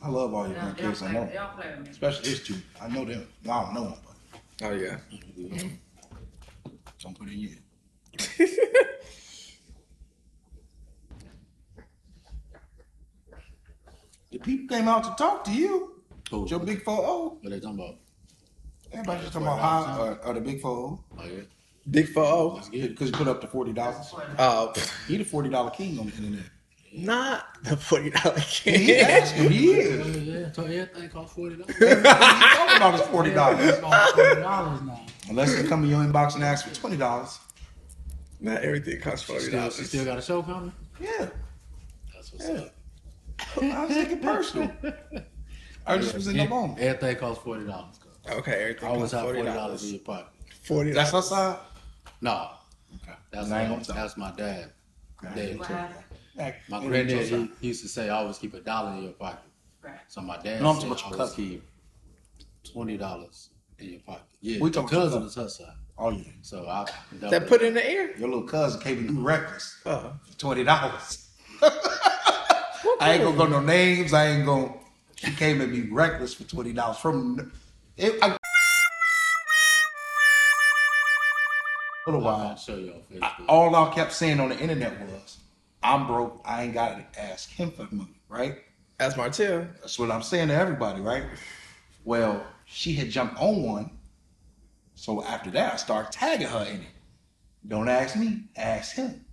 I love all your grandkids. I know. Especially his two. I know them. Well, I don't know them, but. Oh, yeah. Don't put it in. The people came out to talk to you. Who? Your big 4-0. What they talking about? Everybody just talking about how or the big 4-0. Oh, yeah. Big 4-0. Let's get it. Because you put up the $40. Oh, He the $40 king on the internet. not the $40 He king. asking. He is. Yeah, so everything costs $40. Everything he talking about is $40. $40 now. Unless they come in your inbox and ask for $20. Not everything costs $40. She still got a show coming? Yeah. That's what's up. I was thinking personal. I just was in the moment. Everything costs $40. Okay, I everything always costs have $40 in $40. your pocket. $40. That's outside? No, Okay. that's I ain't gonna talk. that's my dad. Dad too. Heck, My ain't granddad outside. he used to say always keep $1 in your pocket. So my dad No, I'm said talking about your always cousin. keep $20 in your pocket. Yeah, We the talking about cousin your is her side. Oh, yeah. So I That put it in the air? Your little cousin came and do reckless Oh. for $20. I ain't gonna go no names. I ain't gonna. She came and be reckless for $20 from it. A little I'll while. show you on Facebook. All I kept saying on the internet was, "I'm broke. I ain't gotta ask him for money." Right? That's Martell. That's what I'm saying to everybody. Right? Well, she had jumped on one. So after that, I started tagging her in it. Don't ask me, ask him.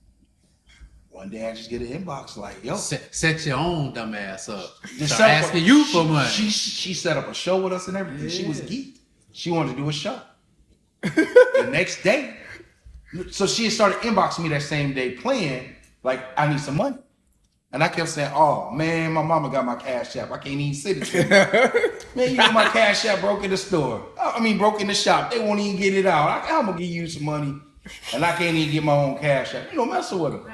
One day I just get an inbox like, yo. Set your own dumb ass up. Just Start set up asking you for money. She set up a show with us and everything. She was Yeah. geeked. She wanted to do a show. The next day. So she started inboxing me that same day playing, like, I need some money. And I kept saying, oh, man, my mama got my cash app. I can't even sit it. Man, you know my cash app broke in the store. I mean, broke in the shop. They won't even get it out. I'm going to give you some money. And I can't even get my own cash app. You know, messing with her.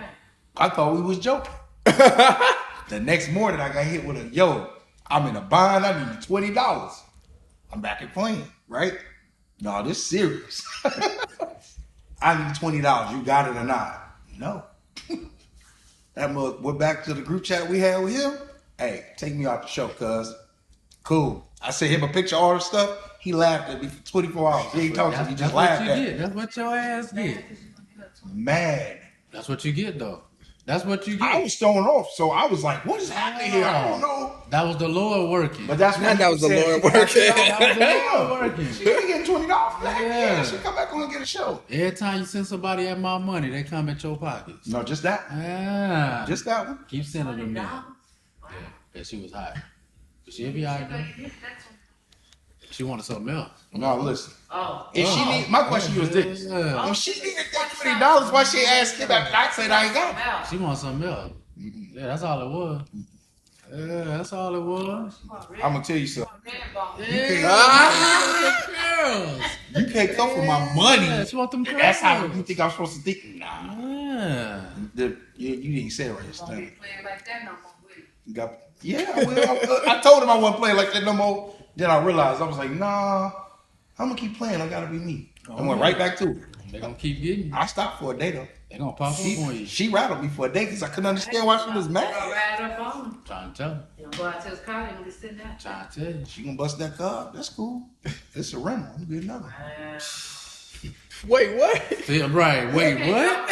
I thought we was joking. The next morning, I got hit with a, yo, I'm in a bind. I need $20. I'm back at playing, right? No, this serious. I need $20. You got it or not? No. That mother went back to the group chat we had with him. Hey, take me off the show, cuz. Cool. I sent him a picture of all the stuff. He laughed at me for 24 hours. He ain't talking to me. He just laughed at me. That's what your ass get. Man. That's what you get, though. That's what you get. I was thrown off, so I was like, what is happening here? I don't know. That was the Lord working. But that's what That was the Lord working. That was the Lord working. She ain't getting $20 for that. Yeah. Yeah, she come back on and get a show. Every time you send somebody at my money, they come at your pockets. No, just that. Ah. Just that one. Keep sending them there. Yeah, she was hot. But she'll be all right though. She wanted something else. No, listen. Oh. If she need, my question was this. Yeah. If she needed that $20, why she asked him after I said I ain't got it? She wants something else. Yeah, that's all it was. Yeah, that's all it was. I'm going to tell you something. Girls. You can't come for my money. Yeah, she want them girls. That's how you think I'm supposed to think. Nah. Yeah. You didn't say it right. Just Playing like that no more, will you? Yeah, I will. I told him I wasn't playing like that no more. Then I realized, I was like, nah, I'm going to keep playing. I got to be me. I went right back to it. They gonna keep getting you. I stopped for a day, though. They gonna pop up on you. She rattled me for a day because I couldn't understand why she was Gonna mad. ride up on him. Trying to tell you. You know, go out to his car, he gonna be sitting there. Trying to tell you. She gonna bust that car up. That's cool. It's a rental. I'm getting another. Wait, what? Yeah, right. Wait, what?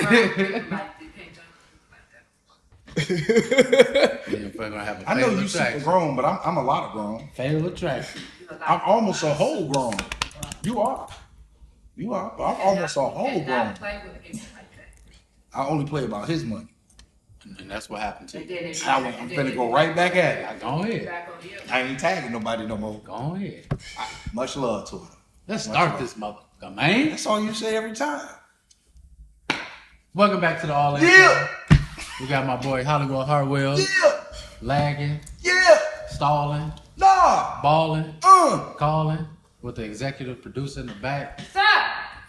Yeah, we're gonna have a I know fatal you super attraction. grown, but I'm a lot of grown. Fatal attraction. I'm almost a whole grown. You are. You are. But I'm almost a whole grown. I only play about his money. And that's what happened to you. I'm finna go right back at it. Go ahead. I ain't tagging nobody no more. Go ahead. Much love to her. Let's start this motherfucker, man. That's all you say every time. Welcome back to the All In. Yeah. We got my boy Hollywood Hartwell. Yeah. Lagging, Yeah. stalling, Nah. balling, calling, with the executive producer in the back. Stop!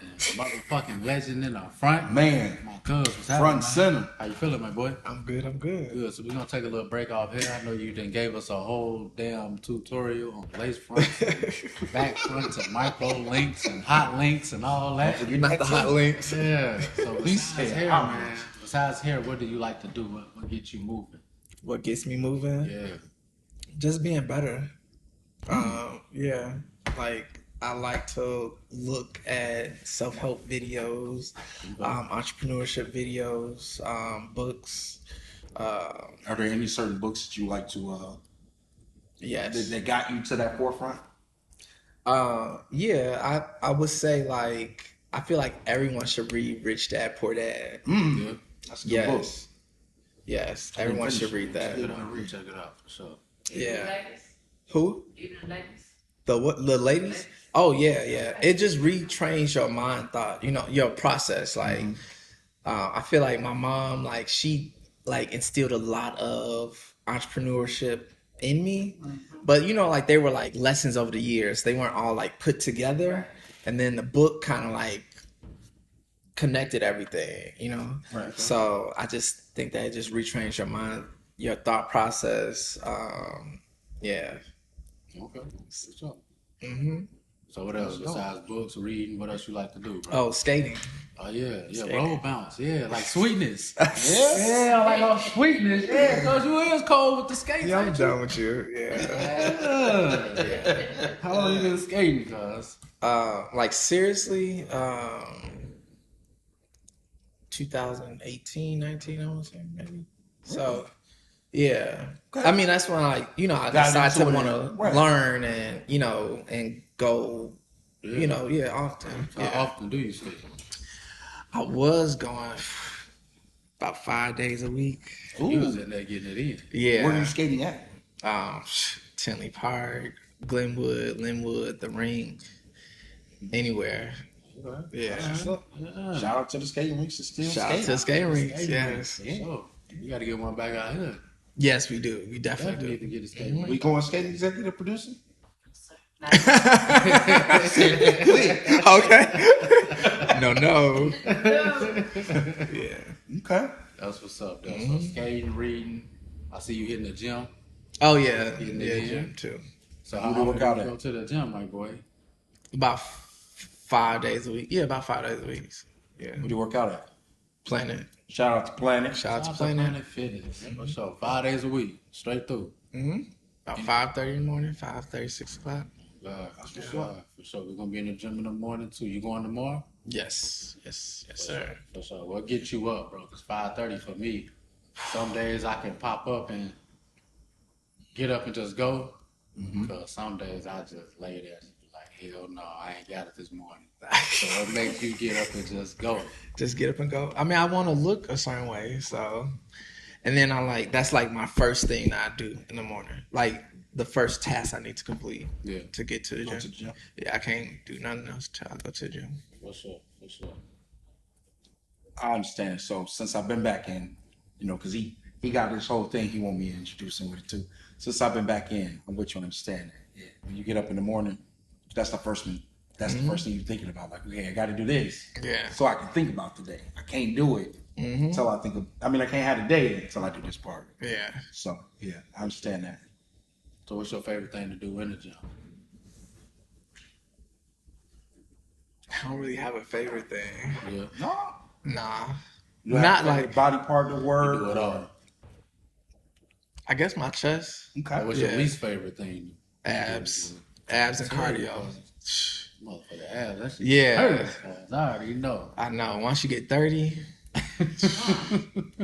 And motherfucking legend in the front. Man. My cuz, what's happening? Front man? center. How you feeling, my boy? I'm good. Good. So we're gonna take a little break off here. I know you done gave us a whole damn tutorial on lace fronts, and back fronts, and micro links, and hot links, and all that. You're not the hot links. Yeah. So besides said hair, hot man. Besides hair, what do you like to do? What gets you moving? What gets me moving? Yeah. Just being better. Yeah. Like I like to look at self-help videos, entrepreneurship videos, books. Are there any certain books that you like to Yes. that got you to that forefront? Yeah, I would say like I feel like everyone should read Rich Dad Poor Dad. Yeah. That's a good book. Yes. Yes, I didn't everyone finish should it. read that. Check it out. Check it out for sure. Even Yeah. the ladies. Who? Even the ladies. The what? The ladies? Oh yeah, yeah. It just retrains your mind thought. You know, your process. Like, I feel like my mom, like she, like instilled a lot of entrepreneurship in me, but you know, like they were like lessons over the years. They weren't all like put together, and then the book kind of like connected everything. You know, Right. so I just think that it just retrains your mind, your thought process. Yeah. Okay. For sure. hmm So what else besides books, reading? What else you like to do, bro? Oh, skating. Oh yeah, Skating. roll bounce, yeah, like sweetness. Yeah, like all sweetness. Yeah, cause you is cold with the skates. Yeah, I'm ain't you? done with you. Yeah. Yeah. How long you been skating, cuz? Like seriously, 2018, 19, I want to say maybe. So, yeah. I mean, that's when I Got decided to into it want and- to right. learn and, and go, often. How Yeah. often do you skate? I was going about 5 days a week. You was in there getting it in. Yeah. Where are you skating at? Tinley Park, Glenwood, Linwood, the Ring, anywhere. Yeah. Yeah. Shout out to the skating rinks. It's still Shout out to the skating rinks. Yes. So you got to get one back out here. Yes, we do. We Definitely definitely need to do. get a skating We rink. going skating executive producing? Okay. No. Yeah. Okay. That's what's up, though. So skating, reading. I see you hitting the gym. Oh yeah. Getting Yeah, it in. gym too. So Who how do you often work out you at? go to the gym, my boy? About 5 days a week. Yeah, about 5 days a week. Yeah. Who do you work out at? Planet. Shout out to Planet. Shout out to Shout Planet. Fitness. For sure. 5 days a week, straight through. About 5:30 in the morning, 5:30, 6 o'clock. For sure. We're gonna be in the gym in the morning too. You going tomorrow? Yes, sir. For sure. What gets you up, bro? Cause 5:30 for me. Some days I can pop up and get up and just go. Cause some days I just lay there and be like, hell no, I ain't got it this morning. So what makes you get up and just go? Just get up and go. I mean, I want to look a certain way, so. And then that's like my first thing that I do in the morning. Like the first task I need to complete to get to the Go gym. to the gym. Yeah, I can't do nothing else till I go to the gym. For sure. I understand. So since I've been back in, because he got this whole thing he want me to introduce him with it too. Since I've been back in, I'm with you on understanding. Yeah. When you get up in the morning, that's the first one. That's the first thing you're thinking about. Like, okay, I got to do this. Yeah. So I can think about the day. I can't do it until I think of. I mean, I can't have the day until I do this part. Yeah. So yeah, I understand that. So what's your favorite thing to do in the gym? I don't really have a favorite thing. Yeah. No. Nah. You have Not a favorite like, body part to work. Do it all. I guess my chest, Okay. What's your Yeah. least favorite thing? abs and cardio. Motherfucker ass. That shit Yeah. hurts, cuz. I already know. I know. Once you get 30,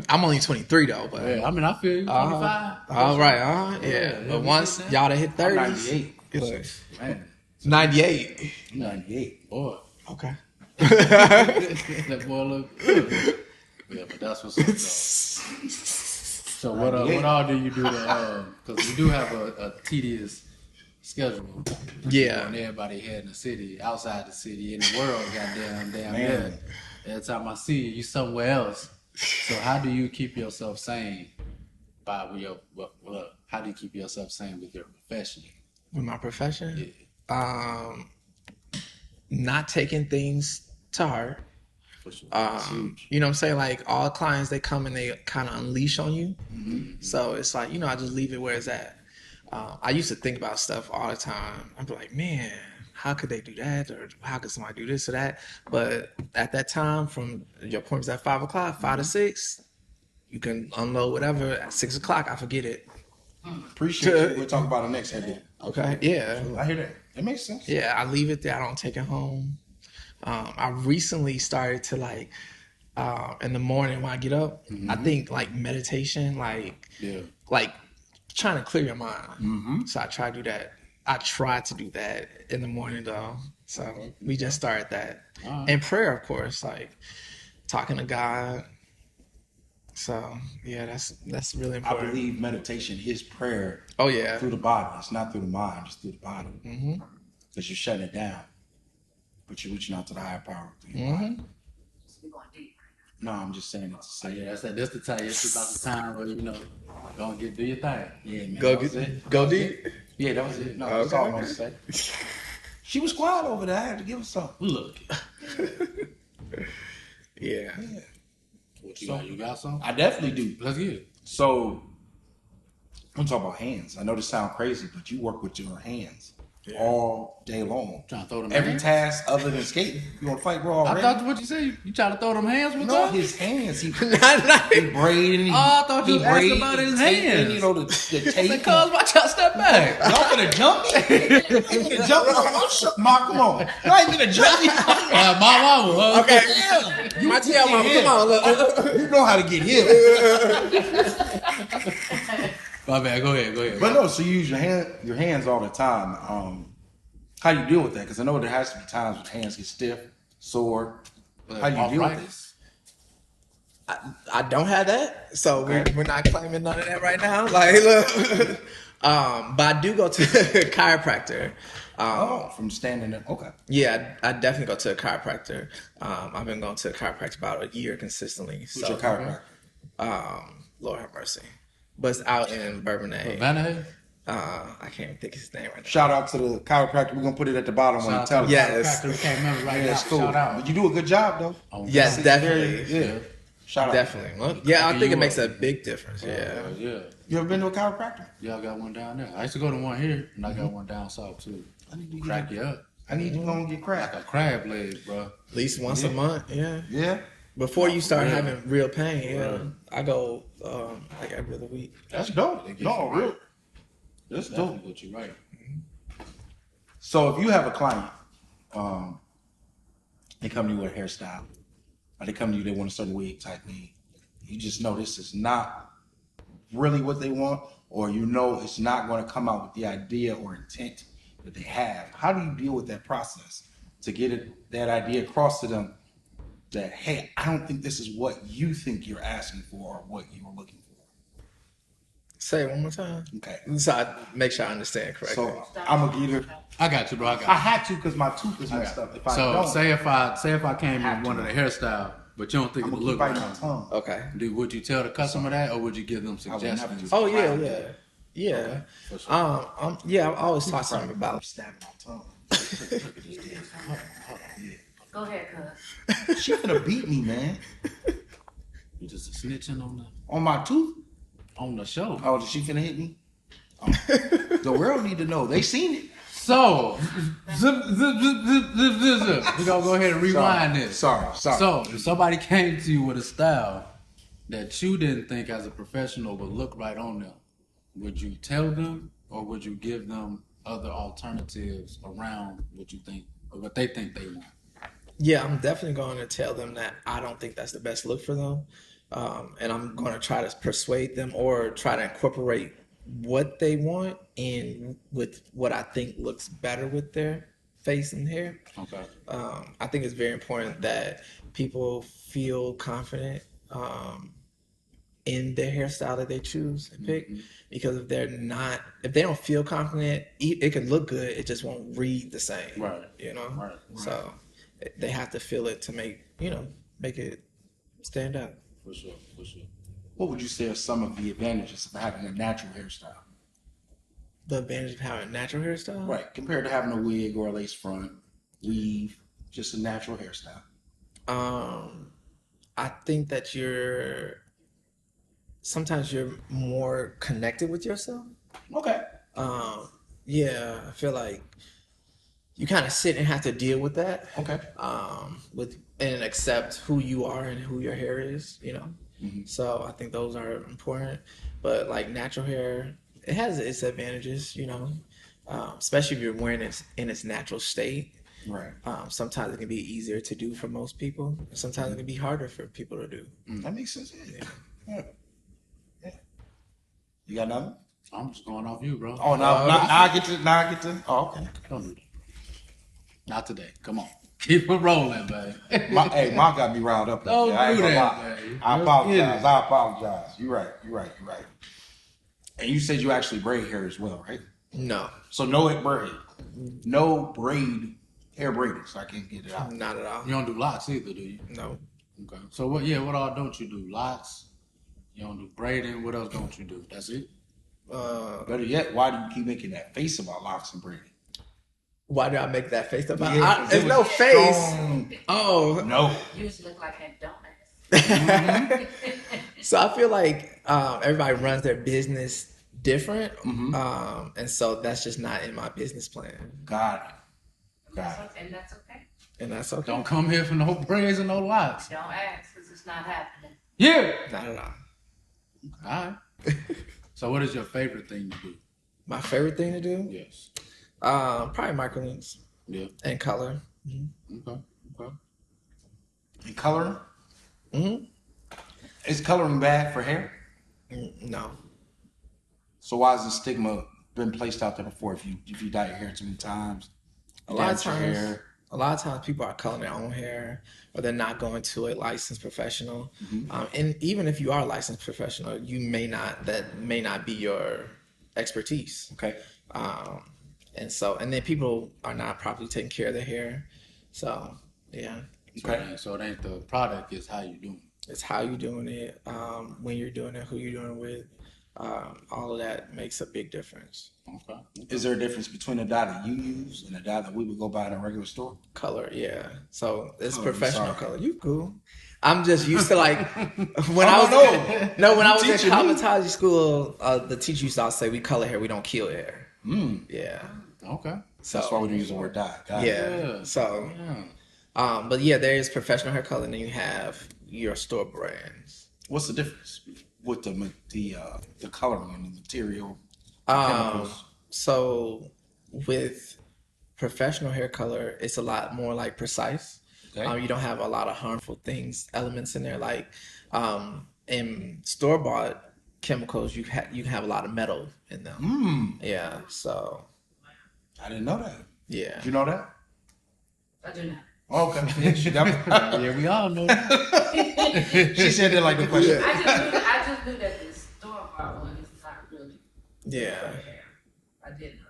I'm only 23 though, but. Yeah, I mean, I feel you. 25. All right, yeah. Yeah, But we once get that. y'all that hit 30, 98. look, Man, 98. 98. boy. Okay. That boy look good. Yeah, but that's what's up, though. So what all do you do to, because we do have a tedious schedule. Yeah. And everybody here in the city, outside the city, in the world, damn Man. yeah. Every time I see you somewhere else. So how do you keep yourself sane how do you keep yourself sane with your profession? With my profession, Yeah, not taking things to heart. for sure. You know what I'm saying? Like all clients, they come and they kind of unleash on you. So it's like, I just leave it where it's at. I used to think about stuff all the time. I'd be like, man, how could they do that? Or how could somebody do this or that? But at that time, from your appointment's at 5 o'clock, 5 to 6, you can unload whatever. At 6 o'clock, I forget it. Appreciate you. We'll talk about it next episode. Okay. Yeah. I hear that. It makes sense. Yeah. I leave it there. I don't take it home. I recently started to like in the morning when I get up. I think like meditation, like trying to clear your mind. So I try to do that. I try to do that in the morning though. So we just started that. And prayer, of course, like talking to God. So yeah, that's really I important. believe meditation is prayer. Oh yeah. Through the body. It's not through the mind. It's through the body. Because you're shutting it down. But you're reaching out to the higher power through your body. We're going deep. No, I'm just saying it to say Yeah, that's the time. It's about the time where don't do your thing. Yeah, man. Go that was it. go deep. Yeah, that was it. No, that's all I want to say. She was quiet over there. I had to give her something. Look, Yeah. what you got? You got something? I definitely do. Let's get it. So, I'm talking about hands. I know this sounds crazy, but you work with your hands all day long. Trying to throw them Every hands? task other than skating. You want to fight, bro? I Already? thought what you said. You trying to throw them hands with No, us? his hands. He Not braiding. Oh, I thought you was asking about his hands. You know, the tape. Cuz, watch out, step back. Y'all gonna jump me? You gonna jump me? Ma, come on. Y'all ain't gonna jump me. My mama, huh? Okay. You My tail mama, come on, look. You know how to get hit. My bad. Go ahead. But no, so you use your hands all the time. How do you deal with that? Because I know there has to be times when hands get stiff, sore. How do you deal with this? I don't have that, so we're not claiming none of that right now. Like, look, but I do go to a chiropractor. From standing there. Okay. Yeah, I definitely go to a chiropractor. I've been going to a chiropractor about a year consistently. Who's your chiropractor? Lord have mercy, but it's out in Bourbonnais. Vanity? I can't even think of his name right now. Shout out to the chiropractor. We're gonna put it at the bottom when you tell us. Yes. We can't remember right Yeah, now. it's cool. Shout out. But you do a good job though. Yes, definitely. Yeah. Shout out. Definitely. Well, yeah, I think it makes a big difference. Yeah. Yeah. You ever been to a chiropractor? Yeah, I got one down there. I used to go to one here, and I got one down south too. I need to Crack you up. I need to go and get Like cracked. a crab leg, bro. At least once a month. Yeah. Yeah. Before you start real. having real pain. Yeah. Right. I go like every other week. That's dope. They get No, you real. That's dope. Definitely put you right. So if you have a client, they come to you with a hairstyle, or they come to you, they want a certain wig type thing. You just know this is not really what they want, or you know it's not going to come out with the idea or intent that they have. How do you deal with that process to get that idea across to them that, hey, I don't think this is what you think you're asking for or what you were looking for? Say it one more time. Okay. So I make sure I understand correctly. So I'm a getter. I got you, bro. I got you. I had to because my tooth is messed up. If I So don't, say if I came in one of the hairstyle, but you don't think I'm it would gonna keep look biting right. my tongue. Okay. Would you tell the customer that, or would you give them I would suggestions? never use Oh yeah, crown. yeah. Yeah. For sure. Yeah, I always talk to them I'm about stabbing my tongue. Go ahead, cuz. She finna beat me, man. You just snitching On my tooth? on the show. Oh, did she finna hit me? Oh. The world need to know. They seen it. So zip. We gonna go ahead and rewind this. Sorry. So if somebody came to you with a style that you didn't think as a professional would look right on them, would you tell them, or would you give them other alternatives around what you think or what they think they want? Yeah, I'm definitely going to tell them that I don't think that's the best look for them. And I'm going to try to persuade them or try to incorporate what they want in with what I think looks better with their face and hair. Okay. I think it's very important that people feel confident in their hairstyle that they choose and pick. Because if they don't feel confident, it could look good, it just won't read the same. Right. You know? Right. So they have to feel it to make it stand out. For sure. What would you say are some of the advantages of having a natural hairstyle? The advantage of having a natural hairstyle? Right. Compared to having a wig or a lace front, weave, just a natural hairstyle. I think that sometimes you're more connected with yourself. Okay. Yeah, I feel like you kind of sit and have to deal with that. Okay. And accept who you are and who your hair is, Mm-hmm. So I think those are important. But like natural hair, it has its advantages, you know, especially if you're wearing it in its natural state. Right. Sometimes it can be easier to do for most people. Sometimes it can be harder for people to do. That makes sense. Yeah. You got nothing? I'm just going off you, bro. Oh, now I get to. Oh, okay. Don't do that. Not today. Come on. Keep it rolling, baby. Mom got me riled up. Don't I ain't do gonna that, lie. baby. I Let's get apologize. You're right. And you said you actually braid hair as well, right? No, So no hair braiding, so I can't get it out. not at all. You don't do lots either, do you? No. Okay. So what all don't you do? Lots? You don't do braiding? What else don't you do? That's it? Better yet, why do you keep making that face about locks and braiding? Why do I make that face about? Yeah, 'cause There's it no was face. strong. Oh, No. You used to look like McDonald's. so I feel like everybody runs their business different, and so that's just not in my business plan, Got it. And that's okay. and that's okay. Don't come here for no braids and no lots. Don't ask, because it's not happening. Yeah. Not at all. All right. So what is your favorite thing to do? My favorite thing to do, Yes. probably microlinks Yeah. and color. Okay. And coloring? Mm-hmm. Is coloring bad for hair? No, So why has the stigma been placed out there before? If you dye your hair too many times, a lot of damage your times. A lot of times people are coloring their own hair, or they're not going to a licensed professional. And even if you are a licensed professional, that may not be your expertise. Okay. And then people are not properly taking care of their hair. So yeah, So it ain't the product, it's how you doing it. it's how you're doing it, when you're doing it, who you're doing it with. All of that makes a big difference. Okay. Is there a difference between the dye that you use and the dye that we would go buy in a regular store? Color, yeah. So it's Color, professional sorry. color. You cool. I'm just used to like when I I was don't know. when I was in teaching me. cosmetology school, the teacher used to always say we color hair, we don't kill hair. Yeah. Okay. So That's why we don't use the word dye. Got it. yeah. So but yeah, there is professional hair color, and then you have your store brands. What's the difference with the coloring and the material? Chemicals? So with professional hair color, it's a lot more like precise. Okay. You don't have a lot of harmful elements in there. Like in store bought chemicals, you can have a lot of metal in them. Yeah. So I didn't know that. yeah. Did you know that? I do not. Okay. Yeah, she definitely- Yeah, we all know that. she said that like the question. I just knew that the store bought one is not really Yeah. hair. I didn't know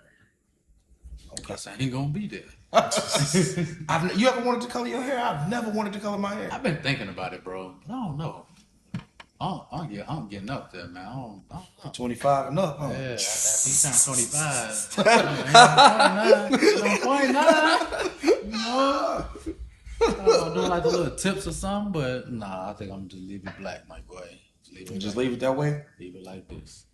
that. Because I ain't gonna be there. You ever wanted to color your hair? I've never wanted to color my hair. I've been thinking about it, bro. But I don't know. I'm getting up there, man. I don't know. 25 and up, huh? Yeah, he turned 25. 29. You know? Doing like the little tips or something, but nah, I think I'm gonna just leave it black, my boy. Just leave it that way? Leave it like this.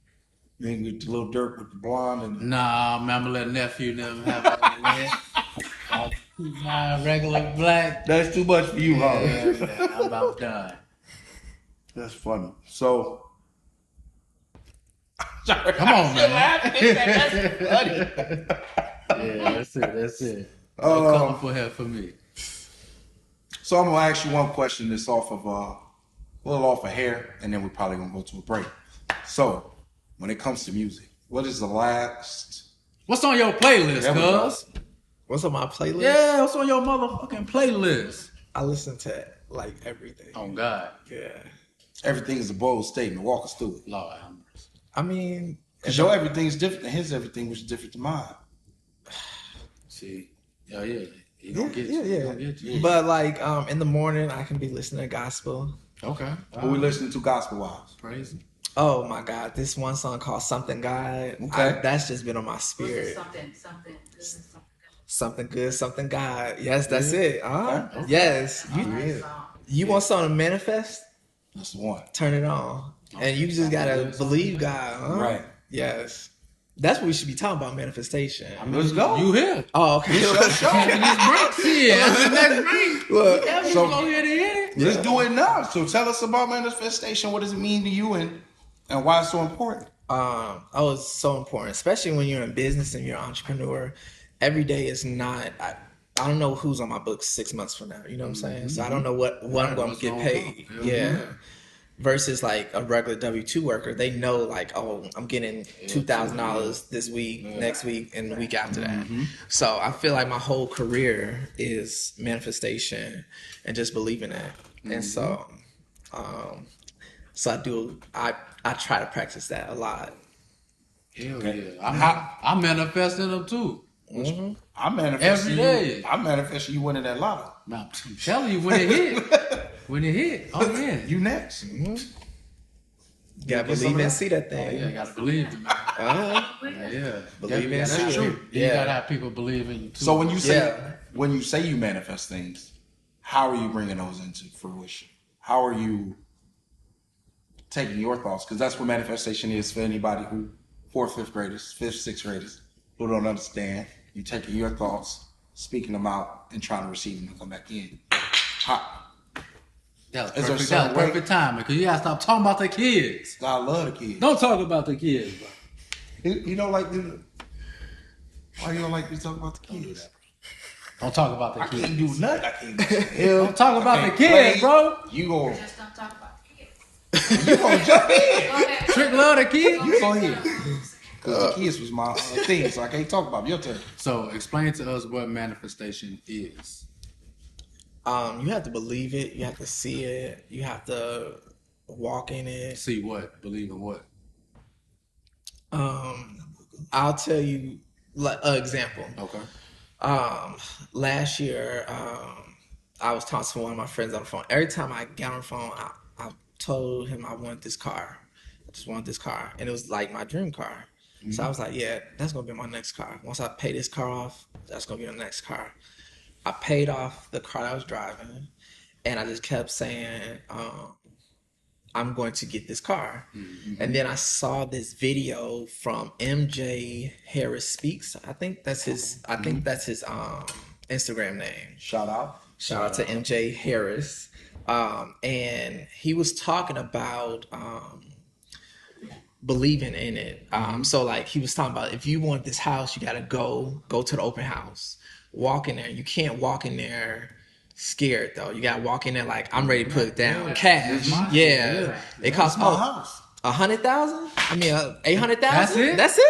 You ain't get the little dirt with the blonde and Nah, man, I'm gonna let nephew never have it. I'll keep my regular black. that's too much for you, huh? Yeah, I'm about done. That's funny. So Come on, man. That's funny. Yeah, that's it. No colorful hair for me. So I'm gonna ask you one question that's off of a little off of hair, and then we're probably gonna go to a break. So when it comes to music, what is the last? What's on your playlist, There we go. cuz? What's on my playlist? Yeah, what's on your motherfucking playlist? I listen to like everything. Oh God, Yeah. Everything is a bold statement. Walk us through it. Lord have mercy. I mean, Cause your everything is different than his everything, which is different to mine. See, yeah, he gonna get you. He gonna get you. But like in the morning, I can be listening to gospel. Okay, Who we listening to gospel wise? Praise him. Oh my God, this one song called "Something God." Okay. That's just been on my Was it spirit. something good, Something good, something God. Yes, that's it. Okay. Yes. nice song. You want something to manifest? That's the one. Turn it on, and you just gotta believe God. Huh? Right. Yes. That's what we should be talking about, manifestation. Let's go. You here? Oh, okay. Yeah, that's the next break. Look, Yeah, we So- go here to hear it. Let's do it now. So tell us about manifestation. What does it mean to you, and why it's so important? Oh, it's so important, especially when you're in business and you're an entrepreneur. Every day is not. I don't know who's on my books 6 months from now. You know what I'm saying? So I don't know what I'm going to get paid. Yeah. Versus like a regular W-2 worker, they know like, oh, I'm getting $2,000 this week, next week, and the week after that. So I feel like my whole career is manifestation and just believing it. And so, I try to practice that a lot. Hell yeah. I manifested them too. I manifest Every you. day. I manifest you winning that lotto. I'm telling you, when it hit, oh yeah. You next. You gotta believe and see that thing. Yeah, you gotta believe it, man. Yeah. Believe and That's see true. it. You gotta have people believe in you too. So when you say you manifest things, how are you bringing those into fruition? How are you taking your thoughts? Because that's what manifestation is for anybody who, 4th, 5th graders, 5th, 6th graders, who don't understand. You taking your thoughts, speaking them out, and trying to receive them and come back in. That Is there was some way- perfect timing, because you gotta stop talking about the kids. I love the kids. Don't talk about the kids, bro. You don't like the. Why you don't like to talk about the kids? Don't talk about the I kids. can't do nothing. I can't do Don't talk about the can't kids, play. bro. You gonna Just don't talk about kids. jump in. Go ahead. Trick love the kids. You go ahead. Because the kids was my thing, so I can't talk about it. Your turn. So explain to us what manifestation is. You have to believe it. You have to see it. You have to walk in it. See what? Believe in what? I'll tell you like an example. Okay. Last year, I was talking to one of my friends on the phone. Every time I got on the phone, I told him I wanted this car. I just wanted this car. And it was like my dream car. So I was like, yeah, that's going to be my next car. Once I pay this car off, that's going to be my next car. I paid off the car I was driving. And I just kept saying, I'm going to get this car. And then I saw this video from MJ Harris Speaks. I think that's his Instagram name. Shout out. Shout out to MJ Harris. And he was talking about believing in it. So like he was talking about, if you want this house, you gotta go to the open house. Walk in there. You can't walk in there scared though. You gotta walk in there like, I'm ready to put it down. Cash. Yeah. It costs my house. 100,000? I mean 800,000? That's it? That's it?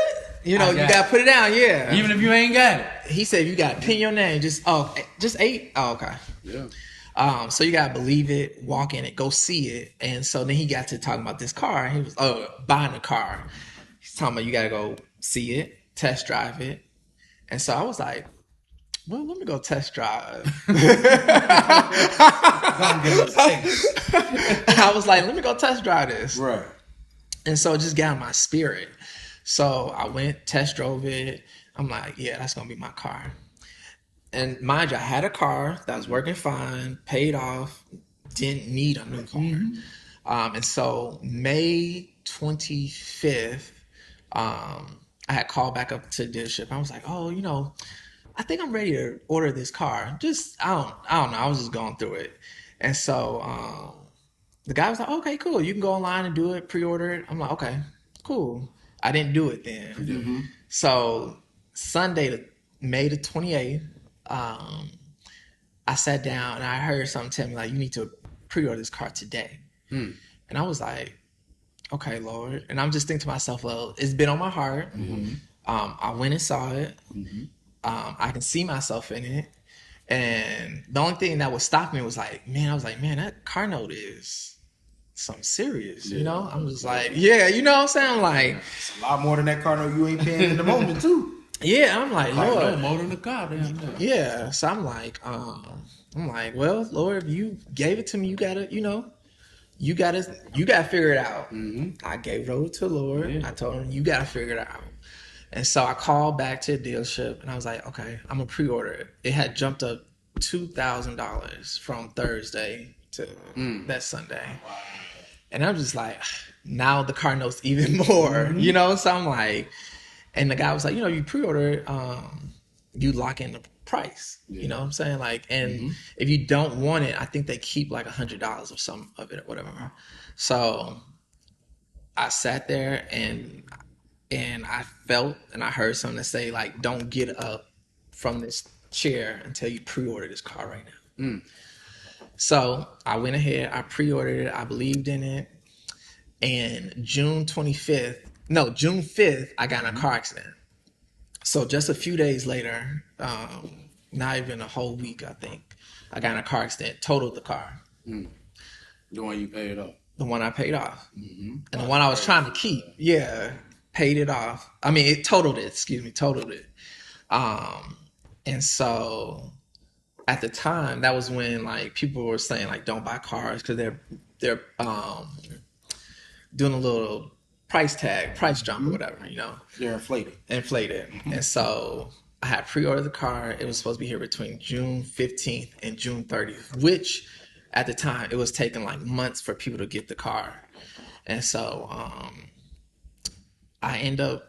You know, you gotta put it down, yeah. Even if you ain't got it. He said you gotta pin your name, just 8? Oh, okay. Yeah. So you gotta believe it, walk in it, go see it. And so then he got to talking about this car. He was buying a car. He's talking about you gotta go see it, test drive it. And so I was like, well, let me go test drive. I was like, let me go test drive this. Right. And so it just got in my spirit. So I went, test drove it. I'm like, yeah, that's gonna be my car. And mind you, I had a car that was working fine, paid off, didn't need a new car. And so May 25th, I had called back up to the dealership. I was like, oh, you know, I think I'm ready to order this car. Just, I don't know. I was just going through it. And so the guy was like, okay, cool. You can go online and do it, pre-order it. I'm like, okay, cool. I didn't do it then. So Sunday, May the 28th, I sat down and I heard something tell me like, you need to pre-order this car today. And I was like, okay, Lord. And I'm just thinking to myself, well, it's been on my heart. I went and saw it. I can see myself in it. And the only thing that would stop me was like, man, that car note is something serious, you know? I'm just like, yeah, you know what I'm saying? Like, It's a lot more than that car note you ain't paying in the moment too. yeah, I'm like, Lord. More than the car, damn. Yeah. So I'm like, well, Lord, if you gave it to me, you gotta figure it out. I gave it over to the Lord. I told him, you gotta figure it out. And so I called back to the dealership and I was like, okay, I'm gonna pre-order it. It had jumped up $2,000 from Thursday to that Sunday. And I'm just like, now the car note's even more, you know? So I'm like, and the guy was like, you know, you pre-order it, you lock in the price. You know what I'm saying? Like, and if you don't want it, I think they keep like $100 of some of it or whatever. So I sat there and I felt and I heard something to say like, don't get up from this chair until you pre-order this car right now. So I went ahead, I pre-ordered it, I believed in it, and June 5th, I got in a car accident. So just a few days later, not even a whole week, I think, I got in a car accident, totaled the car. The one you paid off. The one I paid off. And the one I was trying to keep, paid it off. I mean, it totaled it. And so at the time, that was when like people were saying like, don't buy cars because they're doing a little price jump or whatever, you know. They're inflated. And so I had pre-ordered the car. It was supposed to be here between June 15th and June 30th, which at the time it was taking like months for people to get the car. And so I end up,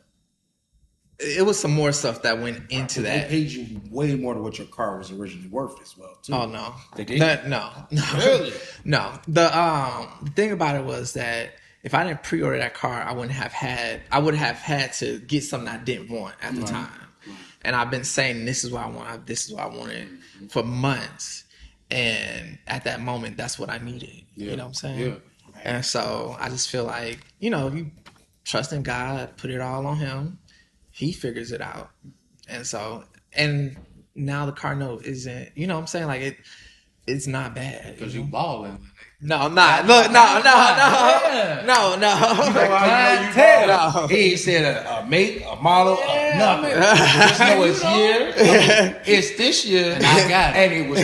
it was some more stuff that went into that. They paid you way more than what your car was originally worth as well, too. Oh no, They did? No. Really? No. The thing about it was that if I didn't pre-order that car, I would have had to get something I didn't want at the time. And I've been saying this is what I want. This is what I wanted for months. And at that moment, that's what I needed. You know what I'm saying? Yeah. And so I just feel like, you know, you trust in God, put it all on Him. He figures it out. And so, and now the car note isn't, you know what I'm saying? Like it's not bad. Because you balling. No, I'm not. Look, no. No. He ain't said a make, a model, nothing. Just know it's year. It's this year. And I got it. And it was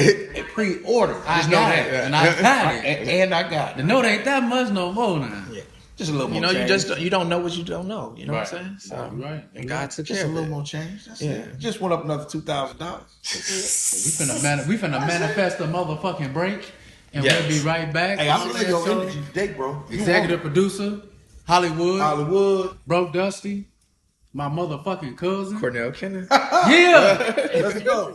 pre-ordered. I Just know got that. it. And I got it. And I got The it. note ain't that much no more now. Yeah. Just a little more You know, change. you don't know what you don't know. You know what I'm saying? Right. So, Right. and God took Just care a of little it. more change. That's Yeah. it. Just went up another $2,000. We finna manifest a motherfucking break. And Yes. we'll be right back. Hey, I'm gonna let your energy today, bro. You Executive producer, Hollywood, Hollywood. Broke Dusty, my motherfucking cousin. Cornell Kenneth. Yeah! Let's go.